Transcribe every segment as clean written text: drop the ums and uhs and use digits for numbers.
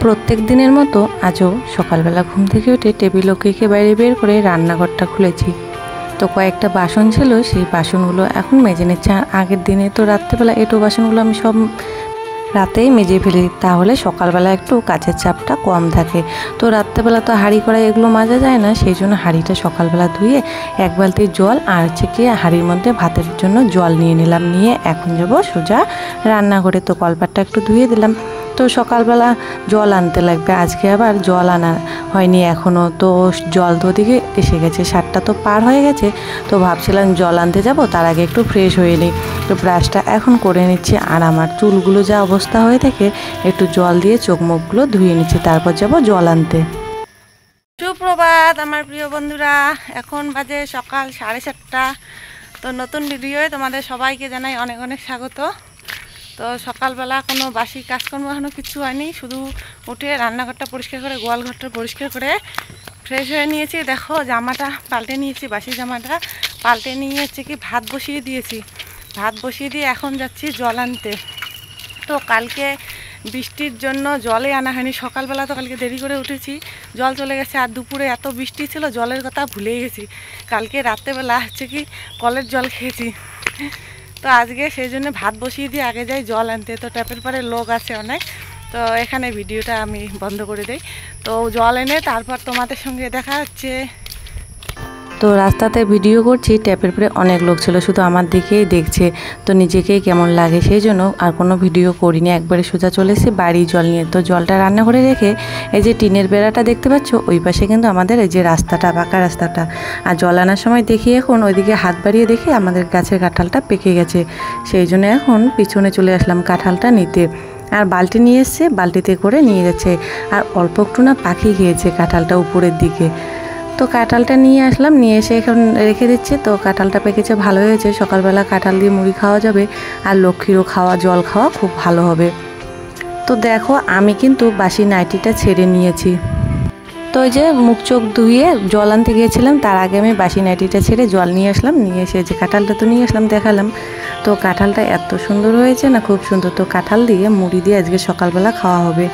প্রত্যেক দিনের মতো আজও সকালবেলা ঘুম থেকে উঠে টেবিল লক্ষ্মীকে বাইরে বের করে রান্নাঘরটা খুলেছি। তো কয়েকটা বাসন ছিল, সেই বাসনগুলো এখন মেজে নিচ্ছে। আগের দিনে তো রাত্রেবেলা এঁটো বাসনগুলো আমি সব রাতেই মেজে ফেলি, তাহলে সকালবেলা একটু কাজের চাপটা কম থাকে। তো রাত্রেবেলা তো হাঁড়ি কড়াই এগুলো মাজা যায় না, সেই জন্য হাঁড়িটা সকালবেলা ধুয়ে এক বালতি জল আর কি হাঁড়ির মধ্যে ভাতের জন্য জল নিয়ে নিলাম। নিয়ে এখন যাব সোজা রান্নাঘরে। তো কলপাটটা একটু ধুয়ে দিলাম। তো সকালবেলা জল আনতে লাগবে, আজকে আবার জল আনা হয়নি এখনও। তো জল তো ওদিকে এসে গেছে, 7টা তো পার হয়ে গেছে। তো ভাবছিলাম জল আনতে যাব, তার আগে একটু ফ্রেশ হয়ে নিই। তো ব্রাশটা এখন করে নিচ্ছি, আর আমার চুলগুলো যা অবস্থা হয়ে থাকে একটু জল দিয়ে চোখ মুখগুলো ধুয়ে নিচ্ছি, তারপর যাব জল আনতে। সুপ্রভাত আমার প্রিয় বন্ধুরা, এখন বাজে সকাল 7:30। তো নতুন ভিডিওয়ে তোমাদের সবাইকে জানাই অনেক অনেক স্বাগত। তো সকালবেলা কোনো বাসি কাজকর্ম এখনও কিছু হয়নি, শুধু উঠে রান্নাঘরটা পরিষ্কার করে গোয়ালঘরটা পরিষ্কার করে ফ্রেশ হয়ে নিয়েছি। দেখো জামাটা পাল্টে নিয়েছি, বাসি জামাটা পাল্টে নিয়ে কি ভাত বসিয়ে দিয়েছি। ভাত বসিয়ে দিয়ে এখন যাচ্ছি জল আনতে। তো কালকে বৃষ্টির জন্য জলে আনা হয়নি, সকালবেলা তো কালকে দেরি করে উঠেছি, জল চলে গেছে। আর দুপুরে এত বৃষ্টি ছিল, জলের কথা ভুলেই গেছি। কালকে রাত্রেবেলা কি কলের জল খেয়েছি। তো আজকে সেই জন্য ভাত বসিয়ে দিয়ে আগে যাই জল আনতে। তো ট্যাপের পরে লোক আছে অনেক, তো এখানে ভিডিওটা আমি বন্ধ করে দিই। তো জল এনে তারপর তোমাদের সঙ্গে দেখা হচ্ছে। তো রাস্তাতে ভিডিও করছি, ট্যাপের পরে অনেক লোক ছিল, শুধু আমার দিকেই দেখছে। তো নিজেকেই কেমন লাগে, সেই জন্য আর কোনো ভিডিও করিনি, একবারে সোজা চলে এসে বাড়ি জল নিয়ে। তো জলটা রান্না করে রেখে এই যে টিনের বেড়াটা দেখতে পাচ্ছ, ওই পাশে কিন্তু আমাদের এই যে রাস্তাটা, পাকা রাস্তাটা। আর জল আনার সময় দেখি এখন ওইদিকে হাত বাড়িয়ে দেখি আমাদের গাছের কাঁঠালটা পেকে গেছে, সেই জন্য এখন পিছনে চলে আসলাম কাঁঠালটা নিতে। আর বালতি নিয়ে এসছে, বালতিতে করে নিয়ে যাচ্ছে। আর অল্প একটু না পাখি খেয়েছে কাঁঠালটা উপরের দিকে। তো কাঁঠালটা নিয়ে আসলাম, নিয়ে এসে এখন রেখে দিচ্ছে। তো কাঁঠালটা পেকেছে, ভালো হয়েছে। সকালবেলা কাঁঠাল দিয়ে মুড়ি খাওয়া যাবে, আর লক্ষ্মীরও খাওয়া জল খাওয়া খুব ভালো হবে। তো দেখো আমি কিন্তু বাসি নাইটিটা ছেড়ে নিয়েছি। তো ওই যে মুখ চোখ ধুয়ে জল আনতে গিয়েছিলাম, তার আগে আমি বাসি নাইটিটা ছেড়ে জল নিয়ে আসলাম। নিয়ে এসে যে কাঁঠালটা তো নিয়ে আসলাম, দেখালাম। তো কাঁঠালটা এত সুন্দর হয়েছে না, খুব সুন্দর। তো কাঁঠাল দিয়ে মুড়ি দিয়ে আজকে সকালবেলা খাওয়া হবে।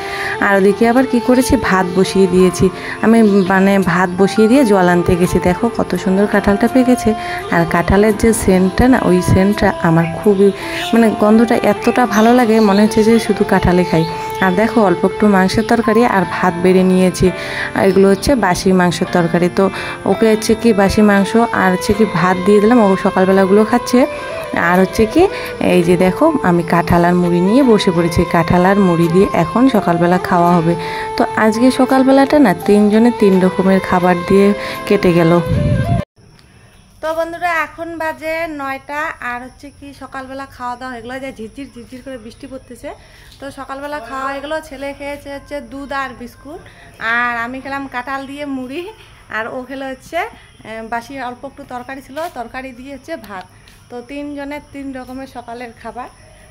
আর ওদিকে আবার কি করেছি, ভাত বসিয়ে দিয়েছি আমি, মানে ভাত বসিয়ে দিয়ে জল আনতে গেছি। দেখো কত সুন্দর কাঁঠালটা পেকেছে। আর কাঁঠালের যে সেন্টটা না, ওই সেন্টটা আমার খুবই, মানে গন্ধটা এতটা ভালো লাগে, মনে হচ্ছে যে শুধু কাঁঠালে খাই। আর দেখো অল্প একটু মাংসের তরকারি আর ভাত বেড়ে নিয়েছি, এগুলো হচ্ছে বাসি মাংসের তরকারি। তো ওকে হচ্ছে কি বাসি মাংস আর হচ্ছে কি ভাত দিয়ে দিলাম, ও সকালবেলাগুলো খাচ্ছে। আর হচ্ছে কি এই যে দেখো আমি কাঁঠাল আর মুড়ি নিয়ে বসে পড়েছি, কাঁঠাল আর মুড়ি দিয়ে এখন সকালবেলা খাওয়া হবে। তো আজকে সকালবেলাটা না 3 জনে 3 রকমের খাবার দিয়ে কেটে গেল। তো বন্ধুরা এখন বাজে 9টা, আর হচ্ছে কি সকালবেলা খাওয়া দাওয়া এগুলো যে ঝিরঝির ঝিরঝির করে বৃষ্টি পড়তেছে। তো সকালবেলা খাওয়া এগুলো, ছেলে খেয়েছে হচ্ছে দুধ আর বিস্কুট, আর আমি খেলাম কাঁঠাল দিয়ে মুড়ি, আর ও খেলে হচ্ছে বাসি অল্প একটু তরকারি ছিল, তরকারি দিয়ে হচ্ছে ভাত। তো 3 জনের 3 রকমের সকালের খাবার।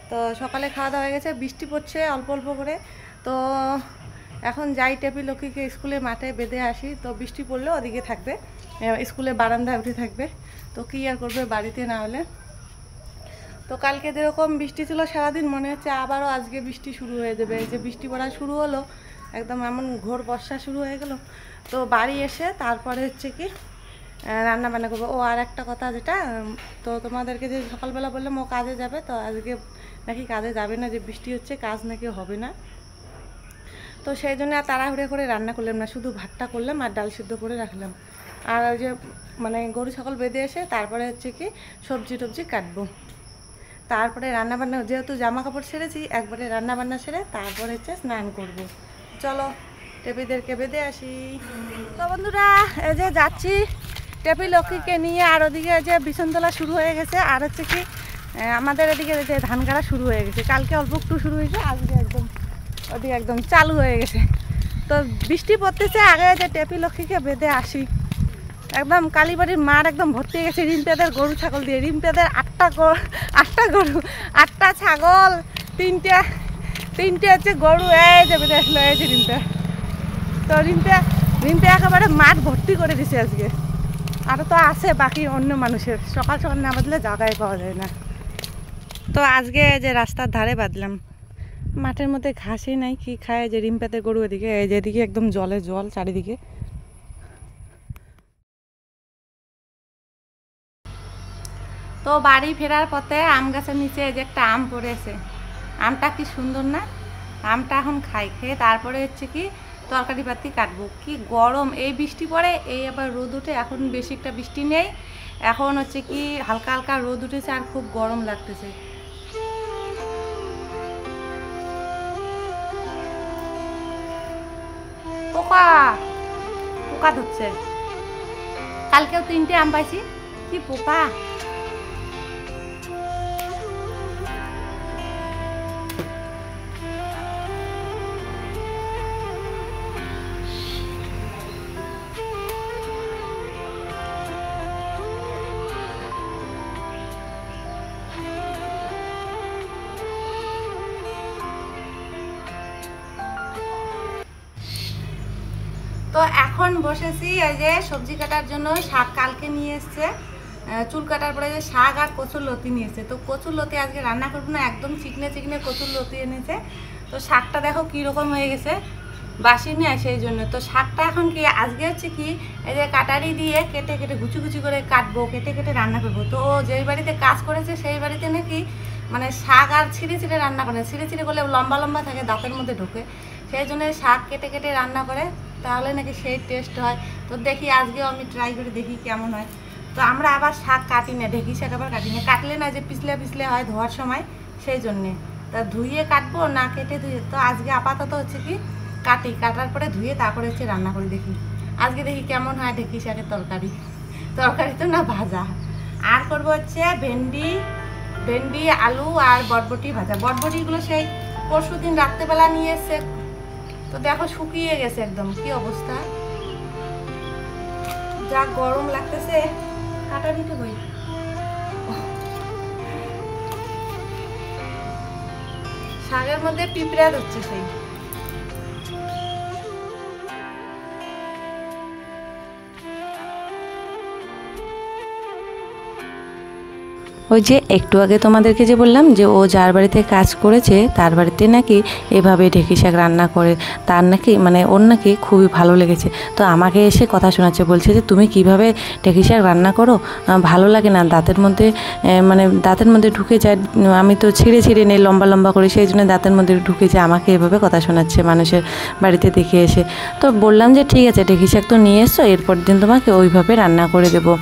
তো সকালে খাওয়া দাওয়া হয়ে গেছে, বৃষ্টি পড়ছে অল্প অল্প করে। তো এখন যাই টেপি লক্ষ্মীকে স্কুলে মাঠে বেঁধে আসি। তো বৃষ্টি পড়লেও ওদিকে থাকবে, স্কুলে বারান্দায় উঠে থাকবে। তো কী আর করবে বাড়িতে না হলে। তো কালকে যেরকম বৃষ্টি ছিল সারাদিন, মনে হচ্ছে আবারও আজকে বৃষ্টি শুরু হয়ে যাবে। এই যে বৃষ্টি পড়া শুরু হলো, একদম এমন ঘোর বর্ষা শুরু হয়ে গেল। তো বাড়ি এসে তারপরে হচ্ছে কি রান্না বান্না করবো। ও আর একটা কথা যেটা, তো তোমাদেরকে যে সকালবেলা বললাম ও কাজে যাবে, তো আজকে নাকি কাজে যাবে না, যে বৃষ্টি হচ্ছে কাজ নাকি হবে না। তো সেই জন্য আর তাড়াহুড়ো করে রান্না করলাম না, শুধু ভাতটা করলাম আর ডাল সিদ্ধ করে রাখলাম। আর ওই যে মানে গরু ছাগল বেঁধে এসে তারপরে হচ্ছে কি সবজি টবজি কাটবো, তারপরে রান্নাবান্না, যেহেতু জামা কাপড় ছেড়েছি একবারে রান্নাবান্না সেরে তারপরে হচ্ছে স্নান করব। চলো টেপিদেরকে বেঁধে আসি। তো বন্ধুরা এই যে যাচ্ছি টেপি লক্ষ্মীকে নিয়ে। আর ওদিকে যে বিছনতলা শুরু হয়ে গেছে, আর হচ্ছে কি আমাদের এদিকে যে ধান কাটা শুরু হয়ে গেছে। কালকে অল্প একটু শুরু হয়েছে, আজকে একদম ওদিকে একদম চালু হয়ে গেছে। তো বৃষ্টি পড়তেছে, আগে যে টেপি লক্ষ্মীকে বেঁধে আসি। একদম কালীবাড়ির মাঠ একদম ভর্তি হয়ে গেছে রিম্পাদের গরু ছাগল দিয়ে। রিম্পাদের 8টা গরু, 8টা ছাগল, 3টে হচ্ছে গরু। এই যে বেঁধে আসলো এই যে রিম্পা। তো রিম্পা একেবারে মাঠ ভর্তি করে দিছে আজকে। আরও তো আছে বাকি অন্য মানুষের, সকাল সকাল না বাঁধলে জায়গায় পাওয়া যায় না। তো আজকে যে রাস্তার ধারে বাঁধলাম, মাঠের মধ্যে ঘাসই নাই, কি খায় যে রিম্পাতে গরু এদিকে, এই যেদিকে একদম জলে জল চারিদিকে। তো বাড়ি ফেরার পথে আম গাছের নিচে এই যে একটা আম পড়েছে, আমটা কি সুন্দর না, আমটা এখন খাই, খেয়ে তারপরে হচ্ছে কি তরকারি পাতি কাটবো। কি গরম, এই বৃষ্টি পড়ে, এই আবার রোদ উঠে, এখন বেশি একটা বৃষ্টি নেই, এখন হচ্ছে কি হালকা হালকা রোদ উঠেছে আর খুব গরম লাগতেছে। পোকা পোকা ধরছে, কালকেও 3টে আম পাইছি, কি পোকা। তো এখন বসেছি এই যে সবজি কাটার জন্য, শাক কালকে নিয়ে এসছে, চুল কাটার পরে যে শাক আর কচুর লতি নিয়ে এসছে। তো কচুর লতি আজকে রান্না করবো না, একদম চিকনে চিকনে কচুর লতি এনেছে। তো শাকটা দেখো কীরকম হয়ে গেছে, বাসি নিয়ে সেই জন্য। তো শাকটা এখন কি আজকে হচ্ছে কি এই যে কাটারি দিয়ে কেটে কেটে গুচি গুচি করে কাটবো, কেটে কেটে রান্না করবো। তো যেই বাড়িতে কাজ করেছে সেই বাড়িতে নাকি মানে শাক আর ছিঁড়ে ছিঁড়ে রান্না করে, ছিঁড়ে ছিঁড়ে করলে লম্বা লম্বা থাকে, দাঁতের মধ্যে ঢোকে, সেই জন্য শাক কেটে কেটে রান্না করে, তাহলে নাকি সেই টেস্ট হয়। তো দেখি আজকেও আমি ট্রাই করে দেখি কেমন হয়। তো আমরা আবার শাক কাটি না, ঢেঁকি শাক আবার কাটি না, কাটলে না যে পিছলে পিছলে হয় ধোয়ার সময়, সেই জন্যে। তা ধুয়ে কাটবো না কেটে ধুয়ে, তো আজকে আপাতত হচ্ছে কি কাটি, কাটার পরে ধুয়ে তারপরে হচ্ছে রান্না করে দেখি। আজকে দেখি কেমন হয় ঢেঁকি শাকের তরকারি, তরকারি তো না ভাজা। আর করবো হচ্ছে ভেন্ডি, ভেন্ডি আলু আর বটবটি ভাজা। বটবটিগুলো সেই পরশু দিন রাত্রেবেলা নিয়ে এসছে, তো দেখো শুকিয়ে গেছে একদম, কি অবস্থা, যা গরম লাগতেছে। কাটা দিতে বই, শাকের মধ্যে পিঁপড়া হচ্ছে সেই। ওই যে একটু আগে তোমাদেরকে যে বললাম যে ও যার বাড়িতে কাজ করেছে তার বাড়িতে নাকি এভাবে ঢেঁকি শাক রান্না করে, তার নাকি মানে ওর নাকি খুবই ভালো লেগেছে। তো আমাকে এসে কথা শোনাচ্ছে, বলছে যে তুমি কিভাবে ঢেঁকি শাক রান্না করো, ভালো লাগে না, দাঁতের মধ্যে মানে দাঁতের মধ্যে ঢুকে যায়, আমি তো ছিঁড়ে ছিঁড়ে নেই লম্বা লম্বা করে, সেই জন্য দাঁতের মধ্যে ঢুকে যায়। আমাকে এভাবে কথা শোনাচ্ছে মানুষের বাড়িতে দেখে এসে। তো বললাম যে ঠিক আছে, ঢেঁকি শাক তো নিয়ে এসছো, এরপর দিন তোমাকে ওইভাবে রান্না করে দেবো।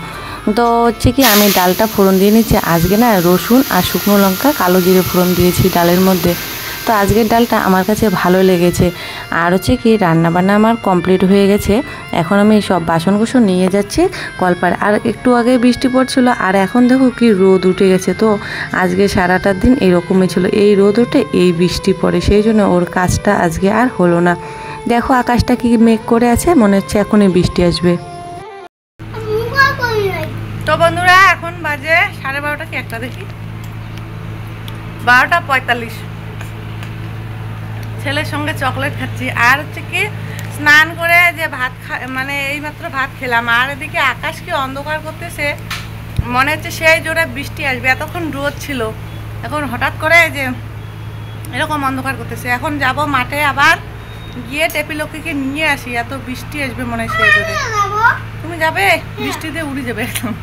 তো হচ্ছে কি আমি ডালটা ফোড়ন দিয়ে নিচ্ছি, আজকে না রসুন আর শুকনো লঙ্কা কালো জিরে ফোড়ন দিয়েছি ডালের মধ্যে। তো আজকের ডালটা আমার কাছে ভালো লেগেছে। আর হচ্ছে কি রান্নাবান্না আমার কমপ্লিট হয়ে গেছে, এখন আমি সব বাসনকুসন নিয়ে যাচ্ছি কলপাড়ে। আর একটু আগে বৃষ্টি পড়ছিল, আর এখন দেখো কি রোদ উঠে গেছে। তো আজকে সারাটা দিন এরকমই ছিল, এই রোদ ওঠে এই বৃষ্টি পড়ে, সেই জন্য ওর কাজটা আজকে আর হলো না। দেখো আকাশটা কি মেঘ করে আছে, মনে হচ্ছে এখনই বৃষ্টি আসবে। তো বন্ধুরা এখন বাজে 12:30 কি একটা, দেখি 12:45। ছেলের সঙ্গে চকলেট খাচ্ছি, আর হচ্ছে কি স্নান করে যে ভাত মানে এইমাত্র ভাত খেলাম। আর এদিকে আকাশ কি অন্ধকার করতেছে, মনে হচ্ছে সেই জোরে বৃষ্টি আসবে। এতক্ষণ রোদ ছিল, এখন হঠাৎ করে যে এরকম অন্ধকার করতেছে। এখন যাব মাঠে, আবার গিয়ে টেপিলক্ষীকে নিয়ে আসি, এত বৃষ্টি আসবে মনে হয় সেই জোরে। তুমি যাবে? বৃষ্টিতে উড়ে যাবে একদম।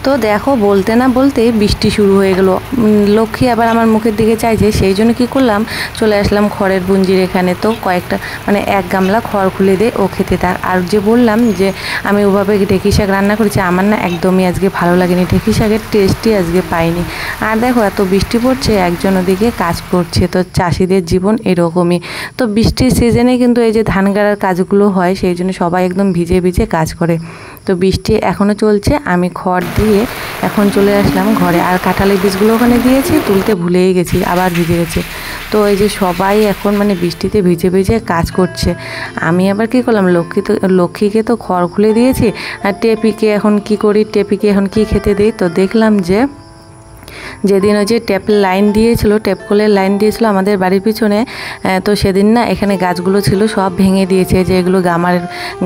তো দেখো বলতে না বলতে বৃষ্টি শুরু হয়ে গেল, লক্ষ্মী আবার আমার মুখের দিকে চাইছে, সেই জন্য কী করলাম, চলে আসলাম খড়ের বুঞ্জির এখানে। তো কয়েকটা মানে 1 গামলা খড় খুলে দিয়ে ও খেতে থাক। আর যে বললাম যে আমি ওভাবে ঢেঁকি শাক রান্না করেছি, আমার না একদমই আজকে ভালো লাগেনি, ঢেঁকি শাকের টেস্টই আজকে পাইনি। আর দেখো এত বৃষ্টি পড়ছে, একজন ওদিকে কাজ করছে। তো চাষিদের জীবন এরকমই। তো বৃষ্টির সিজনে কিন্তু এই যে ধান গাড়ার কাজগুলো হয়, সেই জন্য সবাই একদম ভিজে ভিজে কাজ করে। তো বৃষ্টি এখনও চলছে, আমি খড় দিয়ে এখন চলে আসলাম ঘরে। আর কাঁঠালের বীজগুলো ওখানে দিয়েছি, তুলতে ভুলেই গেছি, আবার ভিজে গেছে। তো এই যে সবাই এখন মানে বৃষ্টিতে ভিজে ভিজে কাজ করছে। আমি আবার কী করলাম, লক্ষ্মীকে তো খড় খুলে দিয়েছি, আর টেপিকে এখন কি করি, টেপিকে এখন কি খেতে দিই। তো দেখলাম যে যেদিন ওই যে ট্যাপের লাইন দিয়েছিল, ট্যাপ কলের লাইন দিয়েছিল আমাদের বাড়ির পিছনে, তো সেদিন না এখানে গাছগুলো ছিল সব ভেঙে দিয়েছে, যে এগুলো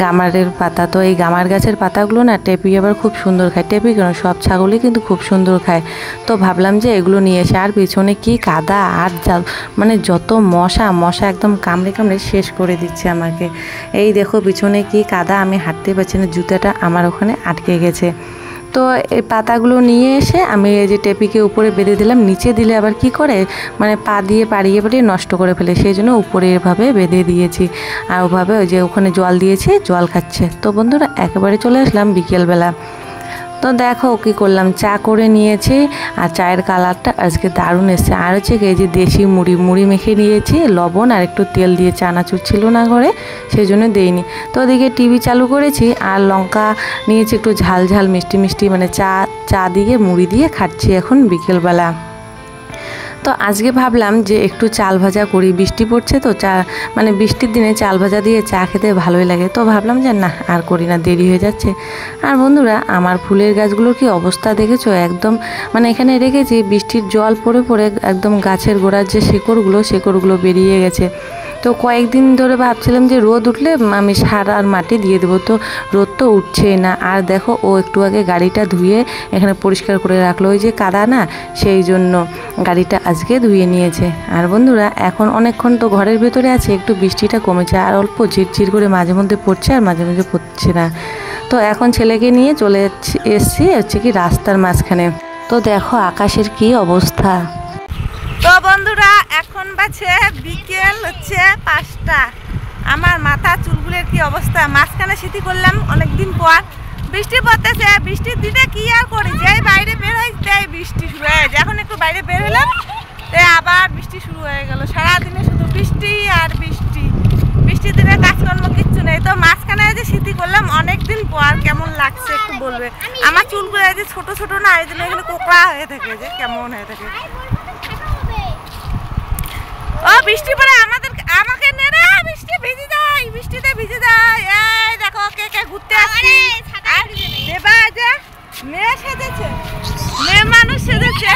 গামারের পাতা। তো এই গামার গাছের পাতাগুলো না টেপি আবার খুব সুন্দর খায়, টেপি কেন সব ছাগলই কিন্তু খুব সুন্দর খায়। তো ভাবলাম যে এগুলো নিয়ে এসে, আর পিছনে কি কাদা আর মানে যত মশা একদম কামড়ে কামড়ে শেষ করে দিচ্ছে আমাকে। এই দেখো পিছনে কি কাদা, আমি হাঁটতে পারছি না, জুতাটা আমার ওখানে আটকে গেছে। তো এই পাতাগুলো নিয়ে এসে আমি এই যে টেপিকে উপরে বেঁধে দিলাম, নিচে দিলে আবার কি করে মানে পা দিয়ে পাড়িয়ে নষ্ট করে ফেলে, সেই জন্য উপরে এভাবে বেঁধে দিয়েছি। আর ওভাবে ওই যে ওখানে জল দিয়েছি, জল খাচ্ছে। তো বন্ধুরা একেবারে চলে আসলাম বিকেলবেলা। তো দেখো কী করলাম, চা করে নিয়েছি, আর চায়ের কালারটা আজকে দারুণ এসছে। আর হচ্ছে এই যে দেশি মুড়ি মেখে নিয়েছি, লবণ আর একটু তেল দিয়ে, চানাচুর ছিল না ঘরে সেই জন্য দেইনি। তো ওদিকে টিভি চালু করেছি, আর লঙ্কা নিয়েছি একটু ঝাল মিষ্টি, মানে চা দিয়ে মুড়ি দিয়ে খাচ্ছি এখন বিকেলবেলা। তো আজকে ভাবলাম যে একটু চাল ভাজা করি, বৃষ্টি পড়ছে তো মানে বৃষ্টির দিনে চাল ভাজা দিয়ে চা খেতে ভালোই লাগে। তো ভাবলাম যে না আর করি না, দেরি হয়ে যাচ্ছে। আর বন্ধুরা আমার ফুলের গাছগুলোর কি অবস্থা দেখেছো, একদম মানে এখানে রেখেছি, বৃষ্টির জল পড়ে একদম গাছের গোড়ার যে শেকড়গুলো বেরিয়ে গেছে। তো কয়েকদিন ধরে ভাবছিলাম যে রোদ উঠলে আমি সার আর মাটি দিয়ে দেবো, তো রোদ তো উঠছেই না। আর দেখো ও একটু আগে গাড়িটা ধুয়ে এখানে পরিষ্কার করে রাখলো, ওই যে কাদা না সেই জন্য গাড়িটা আজকে ধুয়ে নিয়েছে। আর বন্ধুরা এখন অনেকক্ষণ তো ঘরের ভেতরে আছে, একটু বৃষ্টিটা কমেছে, আর অল্প ঝিরঝির করে মাঝে মধ্যে পড়ছে আর মাঝে মাঝে পড়ছে না। তো এখন ছেলেকে নিয়ে চলে এসছি হচ্ছে কি রাস্তার মাঝখানে। তো দেখো আকাশের কি অবস্থা। তো বন্ধুরা এখন বাজে বিকেল হচ্ছে 5টা। আমার মাথা চুলগুলোর কি অবস্থা, মাঝখানে স্মৃতি করলাম অনেকদিন পর। বৃষ্টি পড়তেছে, বৃষ্টির দিনে কি আর করি, যেই বাইরে বের হই তাই বৃষ্টি শুরু হয়ে যায়। এখন একটু বাইরে বের হলাম তাই আবার বৃষ্টি শুরু হয়ে গেল। সারাদিনে শুধু বৃষ্টি আর বৃষ্টি, বৃষ্টির দিনে কাজকর্ম কিচ্ছু নেই। তো মাঝখানে যে স্মৃতি করলাম অনেকদিন পর, কেমন লাগছে একটু বলবে। আমার চুলগুলো যে ছোট ছোট না, এই জন্য এখানে কোকড়া হয়ে থাকে, যে কেমন হয়ে থাকে। ও বৃষ্টি পড়ে আমাকে নে রে, বৃষ্টিতে ভিজে যায়। এই দেখো কে ঘুরতে আসছে, দেবা যে মেয়ে সেজেছে, মেয়ে মানুষ সেজেছে।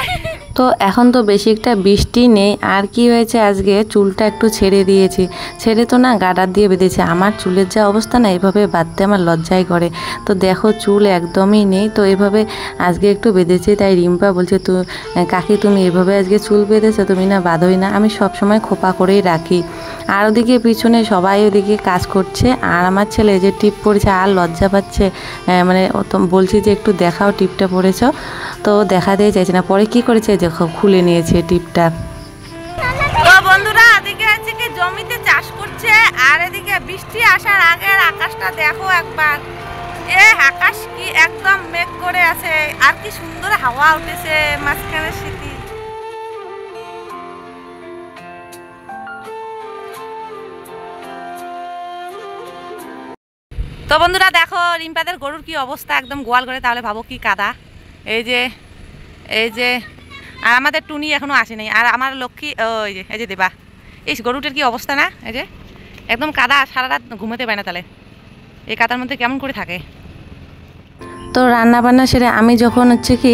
তো এখন তো বেশি একটা বৃষ্টি নেই, আর কি হয়েছে আজকে চুলটা একটু ছেড়ে দিয়েছি, ছেড়ে তো না গাডার দিয়ে বেঁধেছে। আমার চুলের যা অবস্থা না, এভাবে বাঁধতে আমার লজ্জাই করে। তো দেখো চুল একদমই নেই, তো এভাবে আজকে একটু বেঁধেছি। তাই রিম্পা বলছে, তো কাকি তুমি এভাবে আজকে চুল বেঁধেছো, তুমি না বাঁধোই না। আমি সবসময় খোপা করেই রাখি। আর ওদিকে পিছনে সবাই ওদিকে কাজ করছে, আর আমার ছেলে যে টিপ পড়েছে আর লজ্জা পাচ্ছে, মানে বলছি যে একটু দেখাও টিপটা পড়েছ, তো দেখাতেই চাইছে না। পরে কি করেছে দেখো, খুলে নিয়েছে টিপটা। তো বন্ধুরা এদিকে আছে কি জমিতে চাষ করছে, আর এদিকে বৃষ্টি আসার আগের আকাশটা দেখো একবার। আকাশ কি একদম মেঘ করে আছে, আর কি সুন্দর হাওয়া উঠেছে মাঝখানে স্মৃতি। তো বন্ধুরা দেখো রিম্পাদের গরুর কি অবস্থা, একদম গোয়াল করে, তাহলে ভাবো কি কাদা। এই যে আর আমাদের টুনি এখনো আসেনি, আর আমার লক্ষ্মী এই যে দেবা, এই গরুটার কি অবস্থা না, এই যে একদম কাদা, সারা রাত ঘুমাতে পারে না, তাহলে এই কাদার মধ্যে কেমন করে থাকে। তো রান্না বান্না সেরে আমি যখন হচ্ছে কি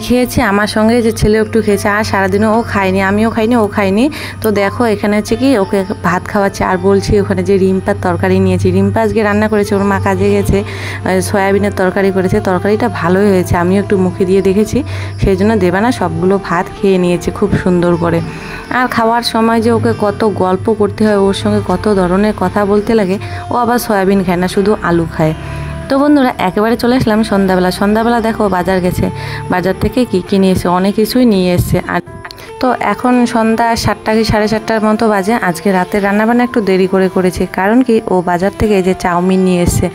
খেয়েছি, আমার সঙ্গে যে ছেলে একটু খেয়েছে, আর সারাদিনও ও খায়নি, আমিও খাইনি, ও খায়নি। তো দেখো এখানে হচ্ছে কি ওকে ভাত খাওয়াচ্ছে, আর বলছি ওখানে যে রিম্পার তরকারি নিয়েছি, রিম্পা আজকে রান্না করেছে, ওর মা কাজে গেছে, সয়াবিনের তরকারি করেছে, তরকারিটা ভালোই হয়েছে, আমিও একটু মুখে দিয়ে দেখেছি, সেই জন্য দেবানা সবগুলো ভাত খেয়ে নিয়েছে খুব সুন্দর করে। আর খাওয়ার সময় যে ওকে কত গল্প করতে হয়, ওর সঙ্গে কত ধরনের কথা বলতে লাগে। ও আবার সয়াবিন খায় না, শুধু আলু খায়। তো বন্ধুরা একেবারে চলে আসলাম সন্ধ্যাবেলা দেখো বাজার গেছে, বাজার থেকে কি নিয়ে এসে, অনেক কিছুই নিয়ে এসছে। আর তো এখন সন্ধ্যা 7টা কি 7:30টার মতো বাজে। আজকে রাতের রান্নাবান্না একটু দেরি করে করেছে, কারণ কি ও বাজার থেকে এই যে চাউমিন নিয়ে এসছে।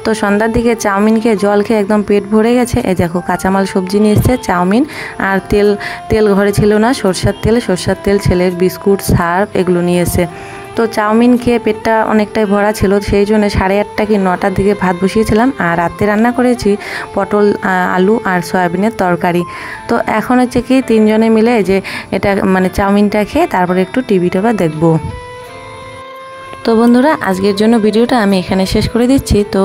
তো সন্ধ্যার দিকে চাউমিন খেয়ে জল খেয়ে একদম পেট ভরে গেছে। এই দেখো কাঁচামাল সবজি নিয়ে এসছে, চাউমিন আর তেল ঘরে ছিল না, সরষার তেল, ছেলের বিস্কুট, সার্ফ এগুলো নিয়ে এসছে। তো চাউমিন খেয়ে পেটটা অনেকটাই ভরা ছিল, সেই জন্য 8:30 কি 9টার দিকে ভাত বসিয়েছিলাম। আর রাতে রান্না করেছি পটল, আলু আর সয়াবিনের তরকারি। তো এখন হচ্ছে কি 3 জনে মিলে যে এটা মানে চাউমিনটা খেয়ে তারপরে একটু টিভিটা দেখবো। তো বন্ধুরা, আজকের জন্য ভিডিওটা আমি এখানে শেষ করে দিচ্ছি। তো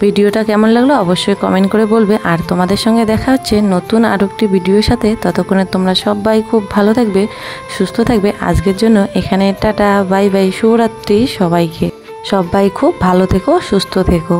ভিডিওটা কেমন লাগলো অবশ্যই কমেন্ট করে বলবে। আর তোমাদের সঙ্গে দেখা হচ্ছে নতুন আরও একটি ভিডিওর সাথে। ততক্ষণে তোমরা সবাই খুব ভালো থাকবে, সুস্থ থাকবে। আজকের জন্য এখানে টাটা, বাই বাই, শুভরাত্রি সবাইকে। সবাই খুব ভালো থেকো, সুস্থ থেকো।